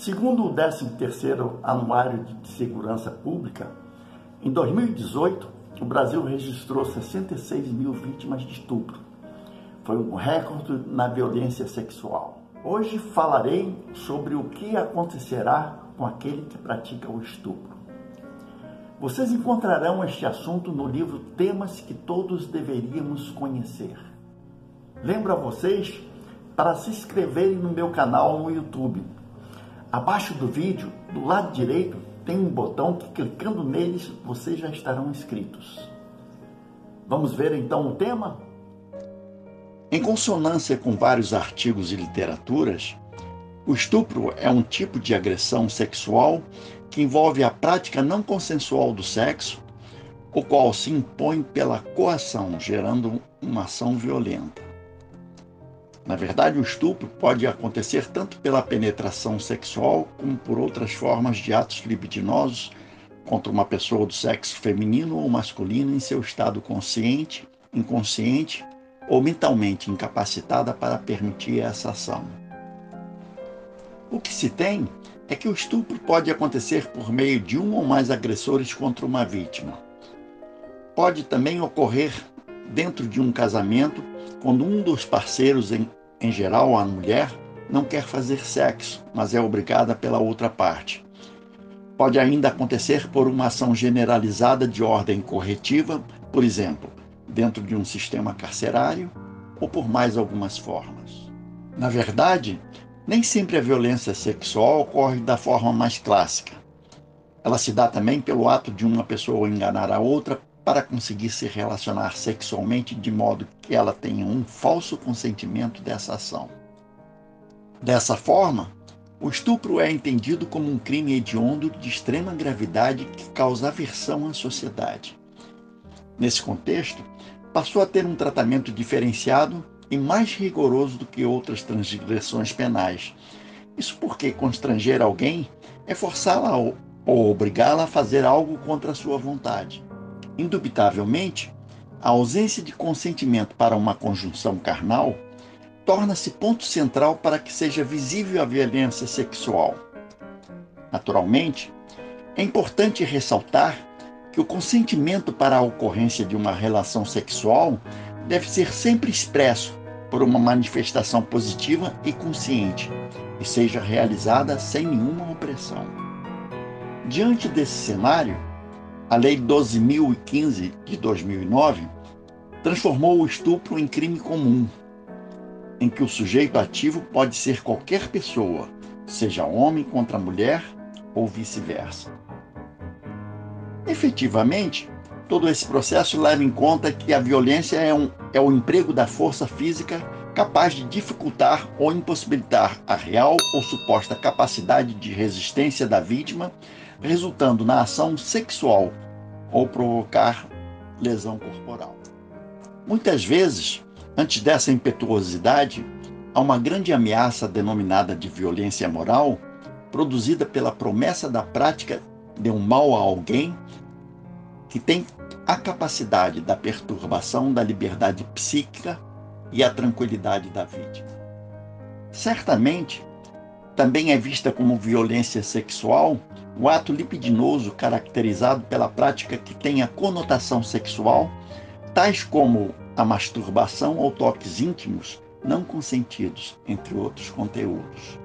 Segundo o 13º Anuário de Segurança Pública, em 2018, o Brasil registrou 66 mil vítimas de estupro. Foi um recorde na violência sexual. Hoje falarei sobre o que acontecerá com aquele que pratica o estupro. Vocês encontrarão este assunto no livro Temas que Todos Deveríamos Conhecer. Lembro a vocês para se inscreverem no meu canal no YouTube. Abaixo do vídeo, do lado direito, tem um botão que, clicando neles, vocês já estarão inscritos. Vamos ver então o tema? Em consonância com vários artigos e literaturas, o estupro é um tipo de agressão sexual que envolve a prática não consensual do sexo, o qual se impõe pela coação, gerando uma ação violenta. Na verdade, o estupro pode acontecer tanto pela penetração sexual como por outras formas de atos libidinosos contra uma pessoa do sexo feminino ou masculino em seu estado consciente, inconsciente ou mentalmente incapacitada para permitir essa ação. O que se tem é que o estupro pode acontecer por meio de um ou mais agressores contra uma vítima. Pode também ocorrer dentro de um casamento, quando um dos parceiros, em geral a mulher, não quer fazer sexo, mas é obrigada pela outra parte. Pode ainda acontecer por uma ação generalizada de ordem corretiva, por exemplo, dentro de um sistema carcerário, ou por mais algumas formas. Na verdade, nem sempre a violência sexual ocorre da forma mais clássica. Ela se dá também pelo ato de uma pessoa enganar a outra para conseguir se relacionar sexualmente de modo que ela tenha um falso consentimento dessa ação. Dessa forma, o estupro é entendido como um crime hediondo de extrema gravidade que causa aversão à sociedade. Nesse contexto, passou a ter um tratamento diferenciado e mais rigoroso do que outras transgressões penais. Isso porque constranger alguém é forçá-la ou obrigá-la a fazer algo contra a sua vontade. Indubitavelmente, a ausência de consentimento para uma conjunção carnal torna-se ponto central para que seja visível a violência sexual. Naturalmente, é importante ressaltar que o consentimento para a ocorrência de uma relação sexual deve ser sempre expresso por uma manifestação positiva e consciente, e seja realizada sem nenhuma opressão. Diante desse cenário, a Lei 12.015 de 2009 transformou o estupro em crime comum, em que o sujeito ativo pode ser qualquer pessoa, seja homem contra mulher ou vice-versa. Efetivamente, todo esse processo leva em conta que a violência é o emprego da força física capaz de dificultar ou impossibilitar a real ou suposta capacidade de resistência da vítima, resultando na ação sexual ou provocar lesão corporal. Muitas vezes, antes dessa impetuosidade, há uma grande ameaça denominada de violência moral, produzida pela promessa da prática de um mal a alguém que tem a capacidade da perturbação da liberdade psíquica e a tranquilidade da vítima. Certamente, também é vista como violência sexual o ato libidinoso caracterizado pela prática que tem a conotação sexual, tais como a masturbação ou toques íntimos não consentidos, entre outros conteúdos.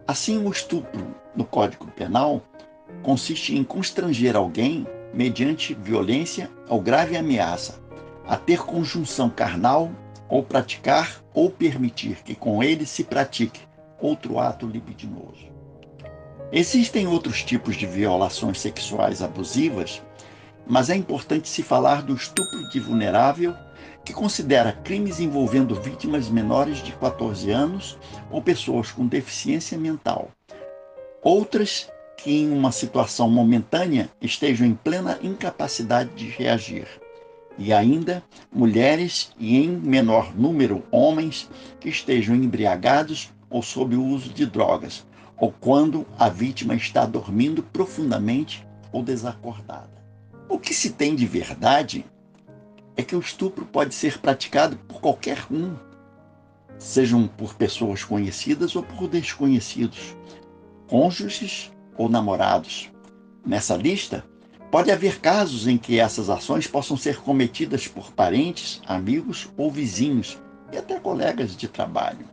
Assim, o estupro no Código Penal consiste em constranger alguém, mediante violência ou grave ameaça, a ter conjunção carnal ou praticar ou permitir que com ele se pratique outro ato libidinoso. Existem outros tipos de violações sexuais abusivas, mas é importante se falar do estupro de vulnerável, que considera crimes envolvendo vítimas menores de 14 anos ou pessoas com deficiência mental. Outras que em uma situação momentânea estejam em plena incapacidade de reagir. E ainda mulheres e, em menor número, homens que estejam embriagados ou sob o uso de drogas, ou quando a vítima está dormindo profundamente ou desacordada. O que se tem de verdade é que o estupro pode ser praticado por qualquer um, sejam por pessoas conhecidas ou por desconhecidos, cônjuges ou namorados. Nessa lista, pode haver casos em que essas ações possam ser cometidas por parentes, amigos ou vizinhos e até colegas de trabalho.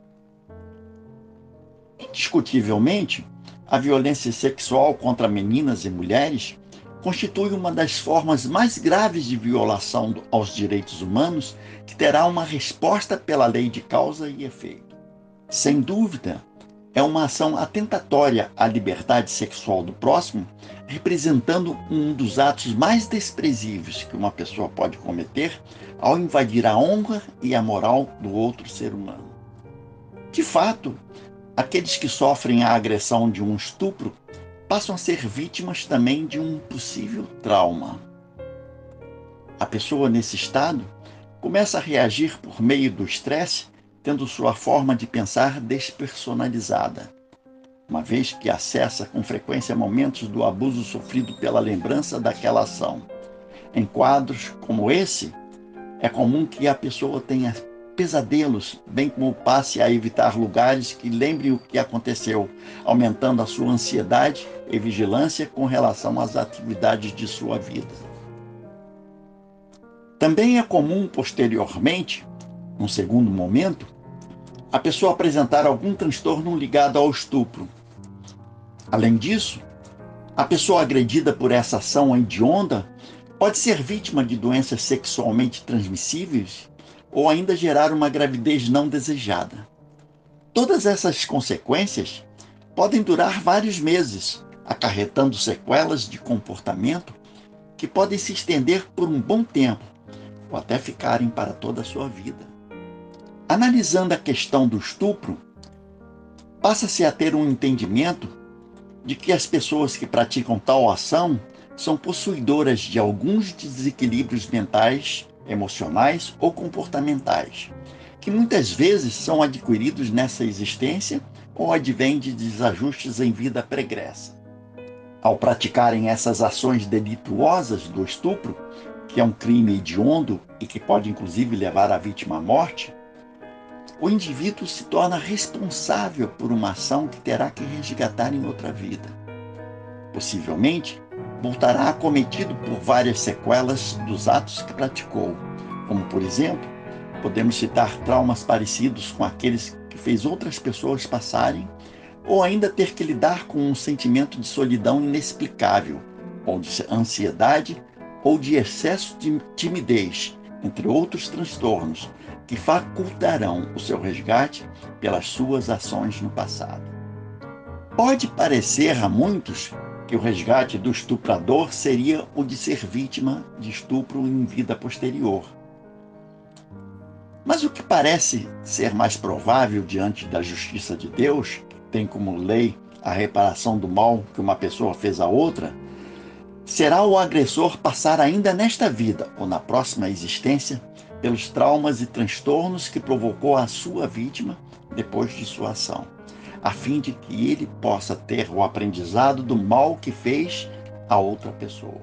Indiscutivelmente, a violência sexual contra meninas e mulheres constitui uma das formas mais graves de violação aos direitos humanos que terá uma resposta pela lei de causa e efeito. Sem dúvida, é uma ação atentatória à liberdade sexual do próximo, representando um dos atos mais desprezíveis que uma pessoa pode cometer ao invadir a honra e a moral do outro ser humano. De fato, aqueles que sofrem a agressão de um estupro passam a ser vítimas também de um possível trauma. A pessoa nesse estado começa a reagir por meio do estresse, tendo sua forma de pensar despersonalizada, uma vez que acessa com frequência momentos do abuso sofrido pela lembrança daquela ação. Em quadros como esse, é comum que a pessoa tenha pesadelos, bem como passe a evitar lugares que lembrem o que aconteceu, aumentando a sua ansiedade e vigilância com relação às atividades de sua vida. Também é comum, posteriormente, num segundo momento, a pessoa apresentar algum transtorno ligado ao estupro. Além disso, a pessoa agredida por essa ação hedionda pode ser vítima de doenças sexualmente transmissíveis ou ainda gerar uma gravidez não desejada. Todas essas consequências podem durar vários meses, acarretando sequelas de comportamento que podem se estender por um bom tempo ou até ficarem para toda a sua vida. Analisando a questão do estupro, passa-se a ter um entendimento de que as pessoas que praticam tal ação são possuidoras de alguns desequilíbrios mentais, emocionais ou comportamentais, que muitas vezes são adquiridos nessa existência ou advêm de desajustes em vida pregressa. Ao praticarem essas ações delituosas do estupro, que é um crime hediondo e que pode inclusive levar a vítima à morte, o indivíduo se torna responsável por uma ação que terá que resgatar em outra vida. Possivelmente, voltará acometido por várias sequelas dos atos que praticou, como, por exemplo, podemos citar traumas parecidos com aqueles que fez outras pessoas passarem, ou ainda ter que lidar com um sentimento de solidão inexplicável, ou de ansiedade, ou de excesso de timidez, entre outros transtornos, que facultarão o seu resgate pelas suas ações no passado. Pode parecer a muitos que o resgate do estuprador seria o de ser vítima de estupro em vida posterior. Mas o que parece ser mais provável diante da justiça de Deus, que tem como lei a reparação do mal que uma pessoa fez a outra, será o agressor passar ainda nesta vida ou na próxima existência pelos traumas e transtornos que provocou a sua vítima depois de sua ação, a fim de que ele possa ter o aprendizado do mal que fez a outra pessoa.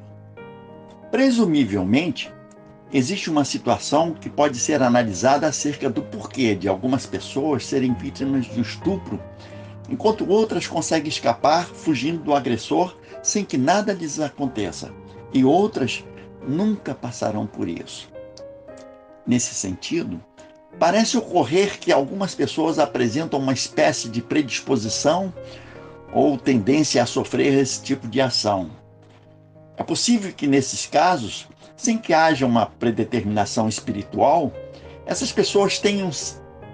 Presumivelmente, existe uma situação que pode ser analisada acerca do porquê de algumas pessoas serem vítimas de estupro, enquanto outras conseguem escapar fugindo do agressor sem que nada lhes aconteça, e outras nunca passarão por isso. Nesse sentido, parece ocorrer que algumas pessoas apresentam uma espécie de predisposição ou tendência a sofrer esse tipo de ação. É possível que, nesses casos, sem que haja uma predeterminação espiritual, essas pessoas tenham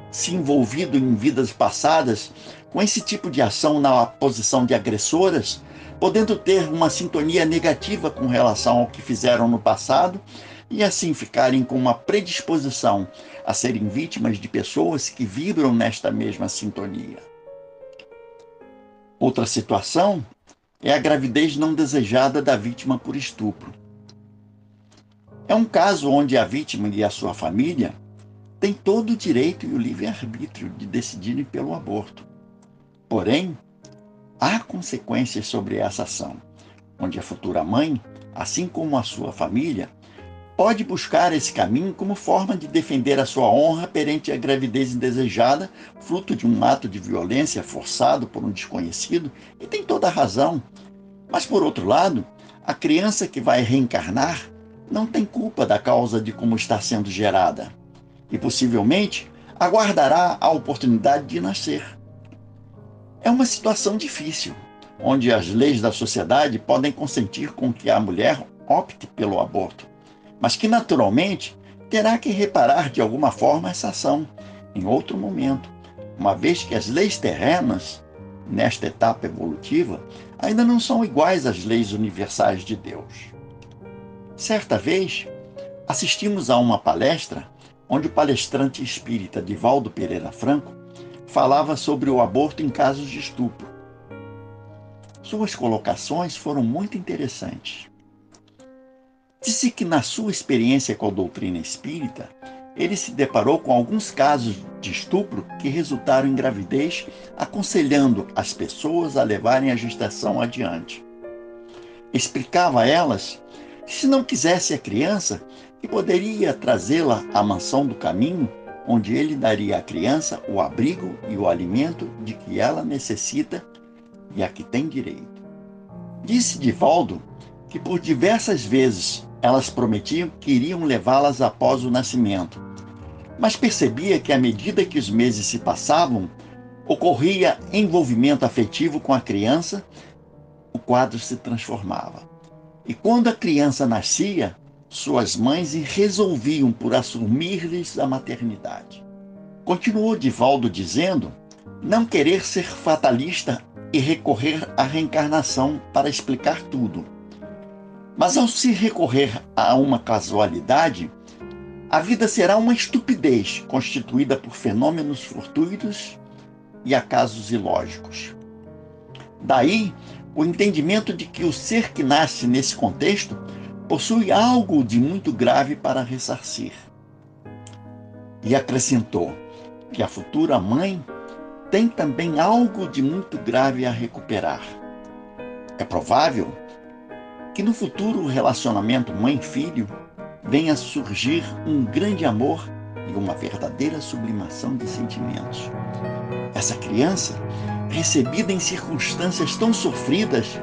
se envolvido em vidas passadas com esse tipo de ação na posição de agressoras, podendo ter uma sintonia negativa com relação ao que fizeram no passado e assim ficarem com uma predisposição a serem vítimas de pessoas que vibram nesta mesma sintonia. Outra situação é a gravidez não desejada da vítima por estupro. É um caso onde a vítima e a sua família têm todo o direito e o livre-arbítrio de decidirem pelo aborto. Porém, há consequências sobre essa ação, onde a futura mãe, assim como a sua família, pode buscar esse caminho como forma de defender a sua honra perante a gravidez indesejada, fruto de um ato de violência forçado por um desconhecido, e tem toda a razão. Mas, por outro lado, a criança que vai reencarnar não tem culpa da causa de como está sendo gerada, e possivelmente aguardará a oportunidade de nascer. É uma situação difícil, onde as leis da sociedade podem consentir com que a mulher opte pelo aborto, mas que naturalmente terá que reparar de alguma forma essa ação em outro momento, uma vez que as leis terrenas, nesta etapa evolutiva, ainda não são iguais às leis universais de Deus. Certa vez, assistimos a uma palestra onde o palestrante espírita Divaldo Pereira Franco falava sobre o aborto em casos de estupro. Suas colocações foram muito interessantes. Disse que na sua experiência com a doutrina espírita, ele se deparou com alguns casos de estupro que resultaram em gravidez, aconselhando as pessoas a levarem a gestação adiante. Explicava a elas que, se não quisesse a criança, que poderia trazê-la à mansão do caminho, onde ele daria à criança o abrigo e o alimento de que ela necessita e a que tem direito. Disse Divaldo que por diversas vezes elas prometiam que iriam levá-las após o nascimento, mas percebia que à medida que os meses se passavam, ocorria envolvimento afetivo com a criança, o quadro se transformava. E quando a criança nascia, suas mães resolviam por assumir-lhes a maternidade. Continuou Divaldo dizendo não querer ser fatalista e recorrer à reencarnação para explicar tudo. Mas ao se recorrer a uma casualidade, a vida será uma estupidez constituída por fenômenos fortuitos e acasos ilógicos. Daí, o entendimento de que o ser que nasce nesse contexto possui algo de muito grave para ressarcir. E acrescentou que a futura mãe tem também algo de muito grave a recuperar. É provável que no futuro relacionamento mãe-filho venha a surgir um grande amor e uma verdadeira sublimação de sentimentos. Essa criança, recebida em circunstâncias tão sofridas,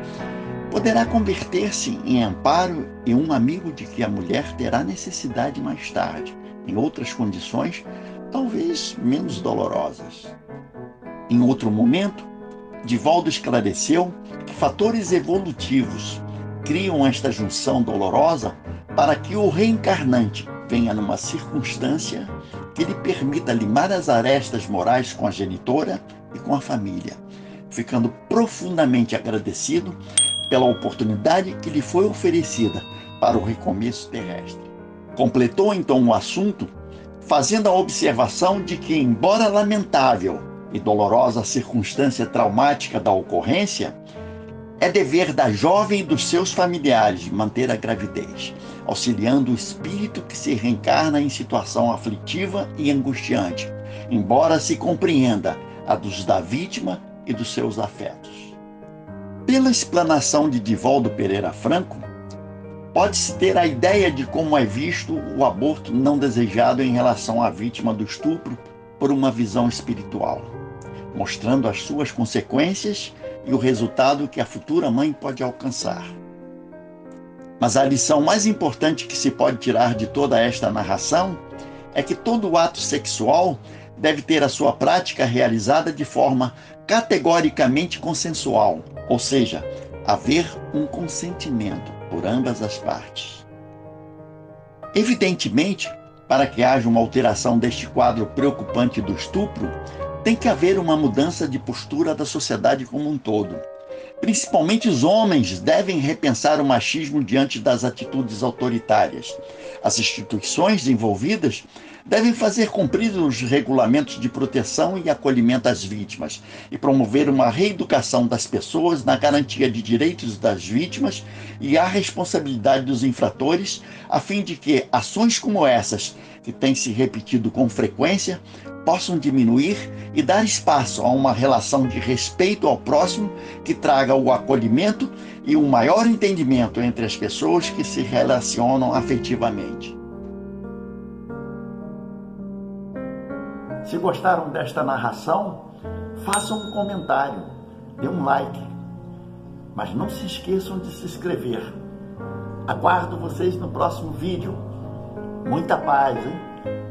poderá converter-se em amparo e um amigo de que a mulher terá necessidade mais tarde, em outras condições, talvez menos dolorosas. Em outro momento, Divaldo esclareceu que fatores evolutivos criam esta junção dolorosa para que o reencarnante venha numa circunstância que lhe permita limar as arestas morais com a genitora e com a família, ficando profundamente agradecido pela oportunidade que lhe foi oferecida para o recomeço terrestre. Completou então o assunto, fazendo a observação de que, embora lamentável e dolorosa a circunstância traumática da ocorrência, é dever da jovem e dos seus familiares manter a gravidez, auxiliando o espírito que se reencarna em situação aflitiva e angustiante, embora se compreenda a dos da vítima e dos seus afetos. Pela explanação de Divaldo Pereira Franco, pode-se ter a ideia de como é visto o aborto não desejado em relação à vítima do estupro por uma visão espiritual, mostrando as suas consequências e o resultado que a futura mãe pode alcançar. Mas a lição mais importante que se pode tirar de toda esta narração é que todo ato sexual deve ter a sua prática realizada de forma categoricamente consensual, ou seja, haver um consentimento por ambas as partes. Evidentemente, para que haja uma alteração deste quadro preocupante do estupro, tem que haver uma mudança de postura da sociedade como um todo. Principalmente os homens devem repensar o machismo diante das atitudes autoritárias. As instituições envolvidas devem fazer cumprir os regulamentos de proteção e acolhimento às vítimas e promover uma reeducação das pessoas na garantia de direitos das vítimas e a responsabilidade dos infratores, a fim de que ações como essas, que têm se repetido com frequência, possam diminuir e dar espaço a uma relação de respeito ao próximo que traga o acolhimento e um maior entendimento entre as pessoas que se relacionam afetivamente. Se gostaram desta narração, façam um comentário, dê um like, mas não se esqueçam de se inscrever. Aguardo vocês no próximo vídeo. Muita paz, hein?